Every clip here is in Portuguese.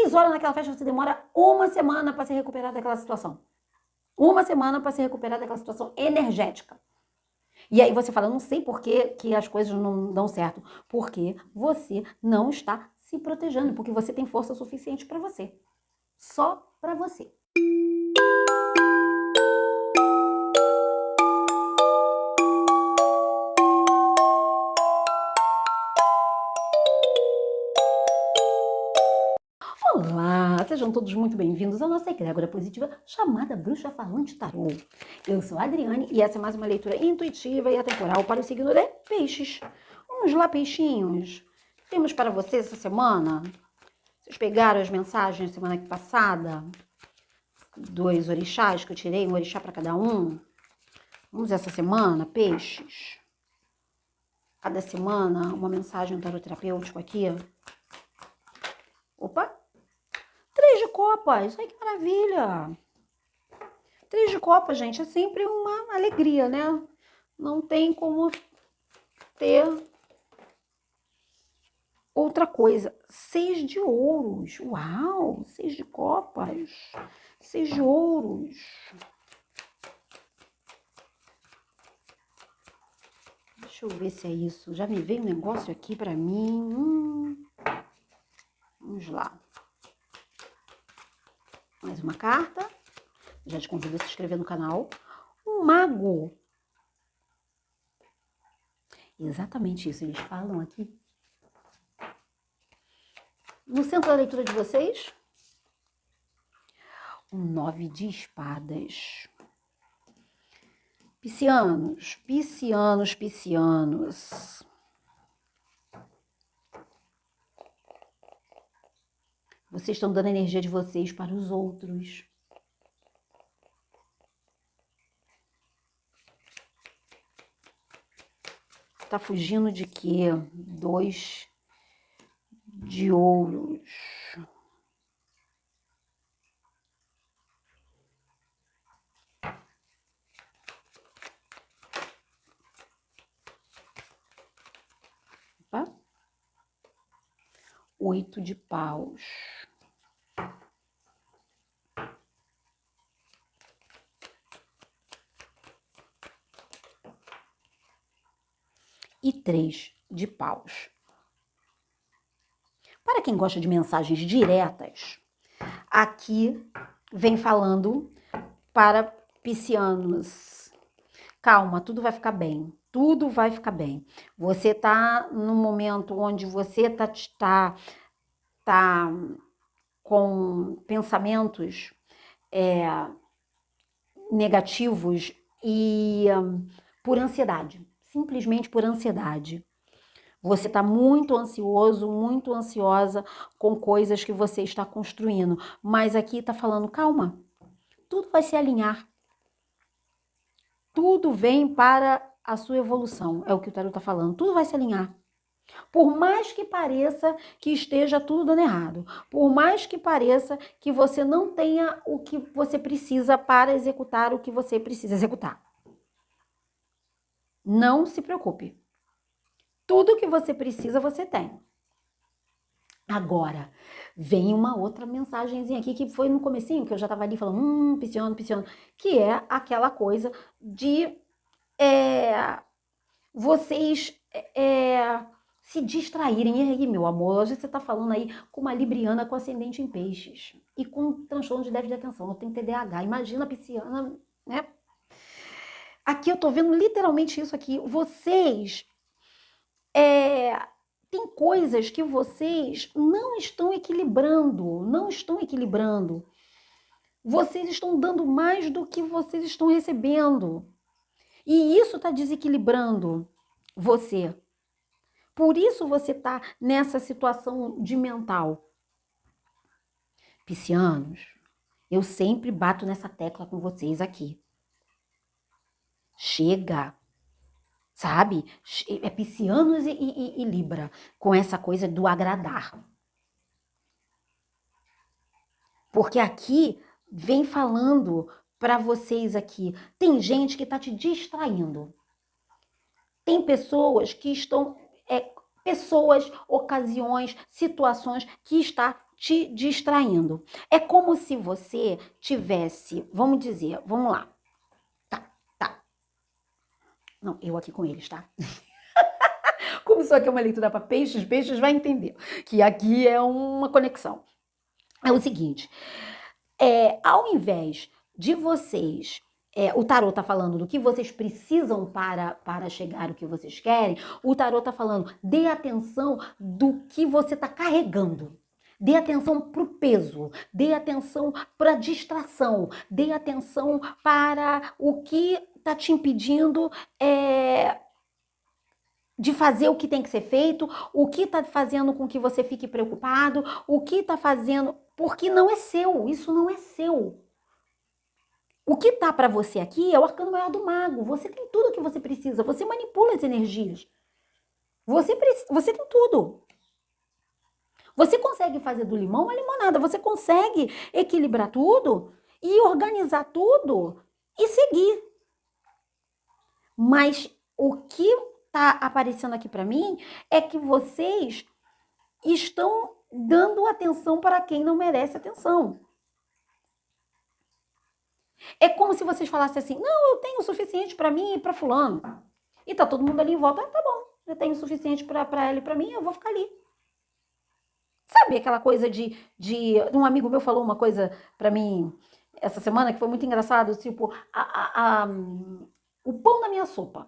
6 horas naquela festa, você demora 1 semana para se recuperar daquela situação. 1 semana para se recuperar daquela situação energética. E aí você fala, não sei por que as coisas não dão certo. Porque você não está se protegendo, porque você tem força suficiente para você. Só para você. Olá, sejam todos muito bem-vindos à nossa egrégora positiva chamada Bruxa Falante Tarô. Eu sou a Adriane e essa é mais uma leitura intuitiva e atemporal para o signo de Peixes. Vamos lá, peixinhos. Temos para vocês essa semana? Vocês pegaram as mensagens da semana passada? 2 orixás que eu tirei, um orixá para cada um. Vamos essa semana, peixes. Cada semana, uma mensagem um tarô terapêutico aqui. Opa! 3 de copas, ai que maravilha! 3 de copas, gente, é sempre uma alegria, né? Não tem como ter outra coisa. 6 de ouros, uau! 6 de copas, 6 de ouros. Deixa eu ver se é isso. Já me veio um negócio aqui pra mim. Vamos lá. Mais uma carta. Já te convido a se inscrever no canal. Um mago. Exatamente isso, eles falam aqui. No centro da leitura de vocês, um 9 de espadas. Piscianos, piscianos, piscianos. Vocês estão dando a energia de vocês para os outros. Tá fugindo de quê? 2 de ouros. Opa. 8 de paus. E 3 de paus. Para quem gosta de mensagens diretas, aqui vem falando para piscianos. Calma, tudo vai ficar bem. Tudo vai ficar bem. Você tá num momento onde você tá com pensamentos negativos e por ansiedade. Simplesmente por ansiedade. Você está muito ansioso, muito ansiosa com coisas que você está construindo. Mas aqui está falando, calma, tudo vai se alinhar. Tudo vem para a sua evolução, é o que o tarot está falando. Tudo vai se alinhar. Por mais que pareça que esteja tudo dando errado, por mais que pareça que você não tenha o que você precisa para executar o que você precisa executar. Não se preocupe. Tudo que você precisa, você tem. Agora, vem uma outra mensagenzinha aqui, que foi no comecinho, que eu já estava ali falando, pisciano, que é aquela coisa de vocês se distraírem. E aí, meu amor, hoje você está falando aí com uma libriana com ascendente em peixes e com transtorno de déficit de atenção, eu tenho TDAH, imagina a pisciana, né? Aqui eu tô vendo literalmente isso aqui, vocês tem coisas que vocês não estão equilibrando, Vocês estão dando mais do que vocês estão recebendo. E isso está desequilibrando você. Por isso você está nessa situação de mental. Piscianos, eu sempre bato nessa tecla com vocês aqui. Chega! Sabe? É piscianos e Libra, com essa coisa do agradar. Porque aqui vem falando para vocês aqui, tem gente que está te distraindo. Tem pessoas que estão, ocasiões, situações que está te distraindo. É como se você tivesse, vamos dizer, vamos lá. Tá. Não, eu aqui com eles, tá? Como isso aqui é uma leitura para peixes, peixes vai entender que aqui é uma conexão. É o seguinte, ao invés de vocês, o tarô tá falando do que vocês precisam para chegar ao que vocês querem, o tarô tá falando, dê atenção do que você tá carregando. Dê atenção para o peso, dê atenção para a distração, dê atenção para o que está te impedindo de fazer o que tem que ser feito, o que está fazendo com que você fique preocupado, o que está fazendo, porque não é seu, isso não é seu. O que tá para você aqui é o arcano maior do mago, você tem tudo que você precisa, você manipula as energias, você tem tudo. Você consegue fazer do limão uma limonada, você consegue equilibrar tudo e organizar tudo e seguir. Mas o que tá aparecendo aqui para mim é que vocês estão dando atenção para quem não merece atenção. É como se vocês falassem assim, não, eu tenho o suficiente para mim e para fulano. E tá todo mundo ali em volta, tá bom, eu tenho o suficiente para ela e para mim, eu vou ficar ali. Sabe aquela coisa de um amigo meu falou uma coisa para mim essa semana que foi muito engraçado, tipo, o pão na minha sopa.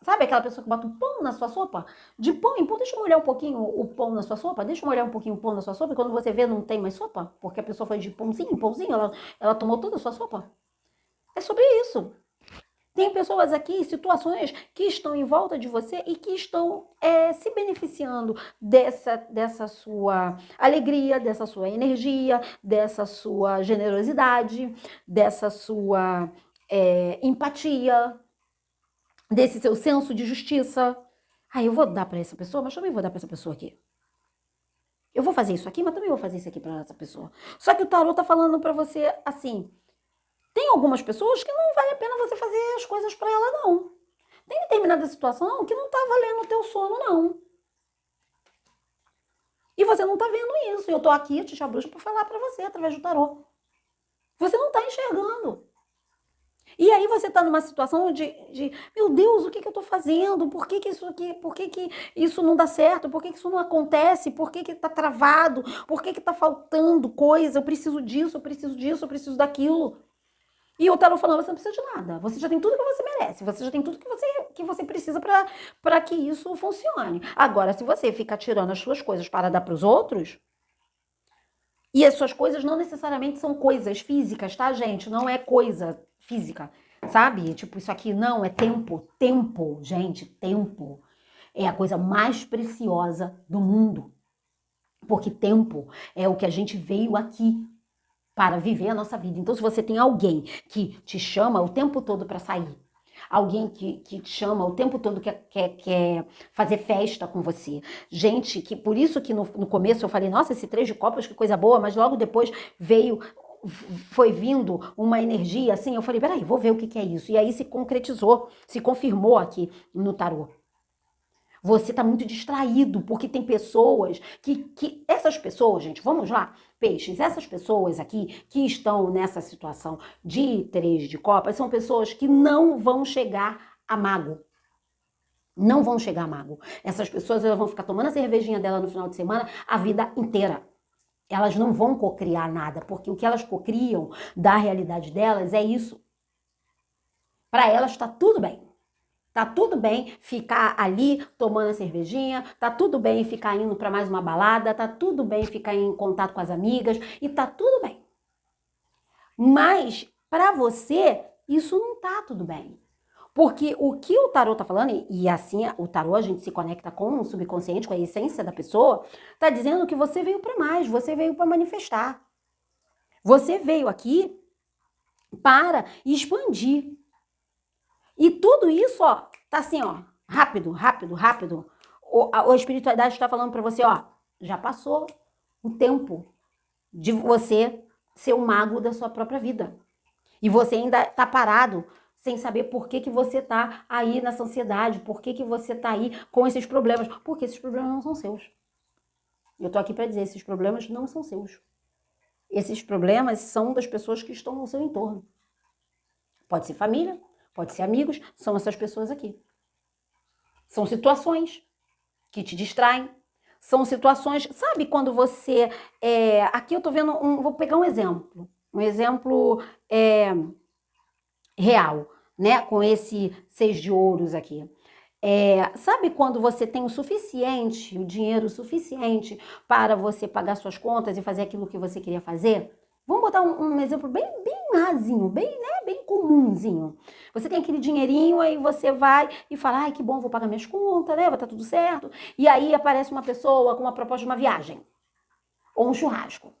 Sabe aquela pessoa que bota o pão na sua sopa? De pão em pão, deixa eu molhar um pouquinho o pão na sua sopa, deixa eu molhar um pouquinho o pão na sua sopa, e quando você vê não tem mais sopa, porque a pessoa foi de pãozinho em pãozinho, ela tomou toda a sua sopa. É sobre isso. Tem pessoas aqui, situações que estão em volta de você e que estão se beneficiando dessa sua alegria, dessa sua energia, dessa sua generosidade, dessa sua empatia, desse seu senso de justiça. Eu vou dar para essa pessoa, mas também vou dar para essa pessoa aqui. Eu vou fazer isso aqui, mas também vou fazer isso aqui para essa pessoa. Só que o tarô tá falando para você assim, tem algumas pessoas que não vale a pena você fazer as coisas para ela, não. Tem determinada situação que não tá valendo o teu sono, não. E você não tá vendo isso. Eu tô aqui, Tia Bruxa, para falar para você através do tarô. Você não tá enxergando. E aí você tá numa situação de meu Deus, o que eu tô fazendo? Por que isso aqui, por que isso não dá certo? Por que isso não acontece? Por que tá travado? Por que tá faltando coisa? Eu preciso disso, eu preciso disso, eu preciso daquilo. E o tarô falando, você não precisa de nada. Você já tem tudo que você merece. Você já tem tudo que você precisa para que isso funcione. Agora, se você fica tirando as suas coisas para dar para os outros, e as suas coisas não necessariamente são coisas físicas, tá, gente? Não é coisa física, sabe? Tipo, isso aqui não, é tempo. Tempo, gente, tempo. É a coisa mais preciosa do mundo. Porque tempo é o que a gente veio aqui para viver a nossa vida. Então, se você tem alguém que te chama o tempo todo para sair, alguém que te chama o tempo todo que quer fazer festa com você, gente que, por isso que no começo eu falei, nossa, esse 3 de copas, que coisa boa, mas logo depois foi vindo uma energia assim, eu falei, peraí, vou ver o que é isso. E aí se concretizou, se confirmou aqui no tarô. Você tá muito distraído, porque tem pessoas que essas pessoas, gente, vamos lá, peixes, essas pessoas aqui que estão nessa situação de 3 de copas, são pessoas que não vão chegar a mago. Não vão chegar a mago. Essas pessoas, elas vão ficar tomando a cervejinha dela no final de semana a vida inteira. Elas não vão cocriar nada, porque o que elas cocriam da realidade delas é isso. Para elas tá tudo bem. Tá tudo bem ficar ali tomando a cervejinha, tá tudo bem ficar indo para mais uma balada, tá tudo bem ficar em contato com as amigas e tá tudo bem. Mas para você, isso não tá tudo bem. Porque o que o tarô tá falando, e assim o tarô a gente se conecta com o subconsciente, com a essência da pessoa, tá dizendo que você veio para mais, você veio para manifestar. Você veio aqui para expandir. E tudo isso, ó, tá assim, ó, rápido, rápido, rápido. A espiritualidade está falando para você, ó, já passou o tempo de você ser o mago da sua própria vida. E você ainda tá parado sem saber por que você tá aí nessa ansiedade, por que você tá aí com esses problemas. Porque esses problemas não são seus. Eu tô aqui para dizer, esses problemas não são seus. Esses problemas são das pessoas que estão no seu entorno. Pode ser família, pode ser amigos, são essas pessoas aqui. São situações que te distraem. São situações, sabe quando você... aqui eu tô vendo, vou pegar um exemplo real, né? Com esse 6 de ouros aqui. Sabe quando você tem o suficiente, o dinheiro suficiente para você pagar suas contas e fazer aquilo que você queria fazer? Vamos botar um exemplo bem rasinho, bem comumzinho. Você tem aquele dinheirinho, aí você vai e fala, ai, que bom, vou pagar minhas contas, né? Vai estar tudo certo. E aí aparece uma pessoa com uma proposta de uma viagem. Ou um churrasco.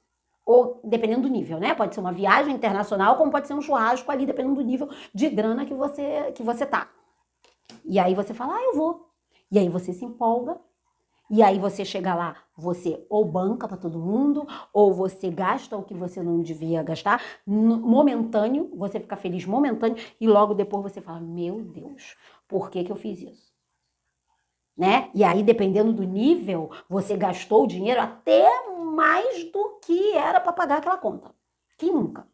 Ou, dependendo do nível, né? Pode ser uma viagem internacional, como pode ser um churrasco ali, dependendo do nível de grana que você tá. E aí você fala, eu vou. E aí você se empolga. E aí você chega lá, você ou banca para todo mundo, ou você gasta o que você não devia gastar, momentâneo, você fica feliz momentâneo, e logo depois você fala, meu Deus, por que eu fiz isso? Né? E aí, dependendo do nível, você gastou o dinheiro até mais do que era para pagar aquela conta. Quem nunca?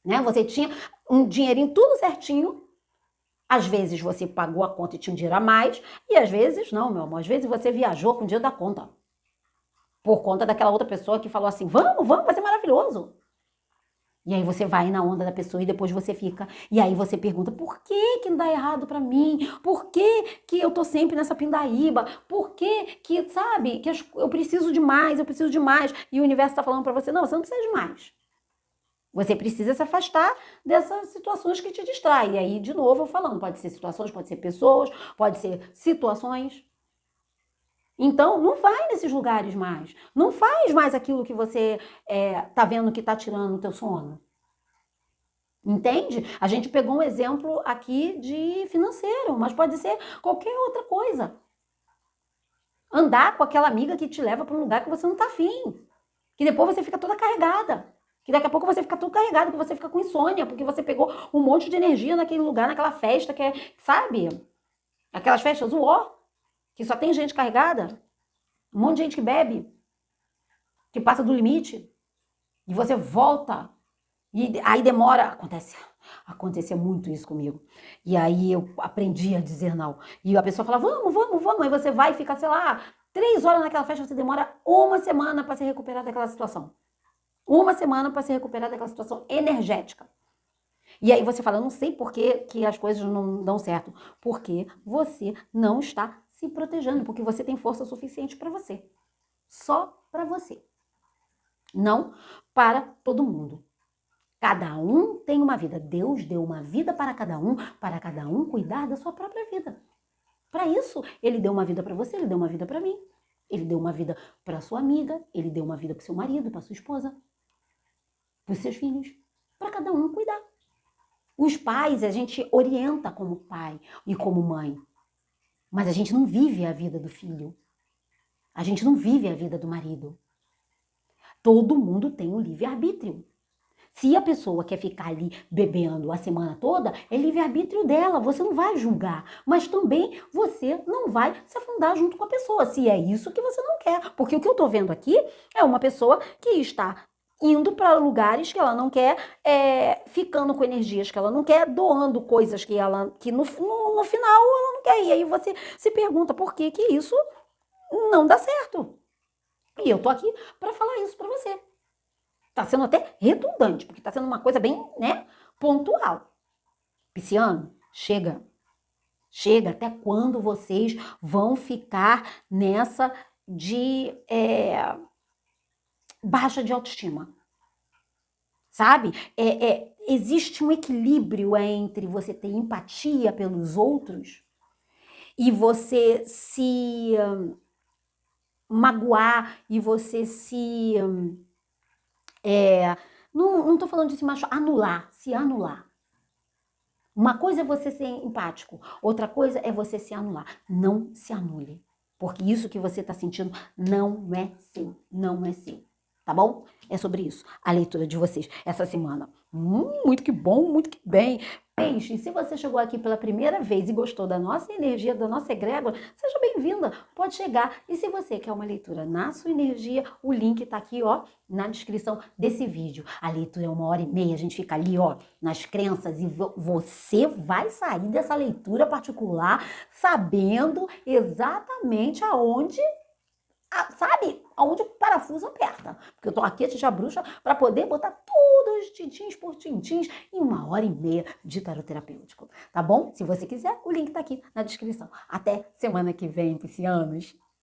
Né? Você tinha um dinheirinho tudo certinho. Às vezes você pagou a conta e tinha um dinheiro a mais, e às vezes não, meu amor. Às vezes você viajou com o dinheiro da conta. Por conta daquela outra pessoa que falou assim, vamos, vai ser maravilhoso. E aí você vai na onda da pessoa e depois você fica. E aí você pergunta, por que não dá errado pra mim? Por que eu tô sempre nessa pindaíba? Por que sabe, que eu preciso de mais, E o universo tá falando pra você, não, você não precisa de mais. Você precisa se afastar dessas situações que te distraem. E aí, de novo, eu falando, pode ser situações, pode ser pessoas, pode ser situações. Então, não vai nesses lugares mais. Não faz mais aquilo que você tá vendo que tá tirando o teu sono. Entende? A gente pegou um exemplo aqui de financeiro, mas pode ser qualquer outra coisa. Andar com aquela amiga que te leva para um lugar que você não tá afim. Que depois você fica toda carregada. Que daqui a pouco você fica tudo carregado, que você fica com insônia, porque você pegou um monte de energia naquele lugar, naquela festa, que sabe? Aquelas festas que só tem gente carregada, um monte de gente que bebe, que passa do limite, e você volta, e aí demora, acontecia muito isso comigo, e aí eu aprendi a dizer não, e a pessoa fala, vamos, aí você vai e fica, sei lá, 3 horas naquela festa, você demora 1 semana para se recuperar daquela situação. 1 semana para se recuperar daquela situação energética. E aí você fala, eu não sei por que as coisas não dão certo. Porque você não está se protegendo, porque você tem força suficiente para você. Só para você. Não para todo mundo. Cada um tem uma vida. Deus deu uma vida para cada um cuidar da sua própria vida. Para isso, ele deu uma vida para você, ele deu uma vida para mim. Ele deu uma vida para sua amiga, ele deu uma vida para seu marido, para sua esposa, para os seus filhos, para cada um cuidar. Os pais, a gente orienta como pai e como mãe, mas a gente não vive a vida do filho. A gente não vive a vida do marido. Todo mundo tem um livre-arbítrio. Se a pessoa quer ficar ali bebendo a semana toda, é livre-arbítrio dela, você não vai julgar. Mas também você não vai se afundar junto com a pessoa, se é isso que você não quer. Porque o que eu tô vendo aqui é uma pessoa que está indo para lugares que ela não quer, ficando com energias que ela não quer, doando coisas que no final ela não quer. E aí você se pergunta por que isso não dá certo. E eu tô aqui para falar isso para você. Tá sendo até redundante, porque tá sendo uma coisa bem, né, pontual. Pisciano, chega. Chega, até quando vocês vão ficar nessa de baixa de autoestima? Sabe? Existe um equilíbrio entre você ter empatia pelos outros e você se magoar e você se... não tô falando de se machucar, se anular. Uma coisa é você ser empático, outra coisa é você se anular. Não se anule, porque isso que você tá sentindo não é seu, não é seu. Tá bom? É sobre isso a leitura de vocês essa semana. Muito que bom, muito que bem. Peixe, se você chegou aqui pela primeira vez e gostou da nossa energia, da nossa egrégora, seja bem-vinda, pode chegar. E se você quer uma leitura na sua energia, o link tá aqui, ó, na descrição desse vídeo. A leitura é 1h30, a gente fica ali, ó, nas crenças e você vai sair dessa leitura particular sabendo exatamente aonde, sabe, aonde o parafuso aperta. Porque eu tô aqui, a tia bruxa, para poder botar todos os tintins por tintins em 1h30 de tarot terapêutico, tá bom? Se você quiser, o link tá aqui na descrição. Até semana que vem, piscianos!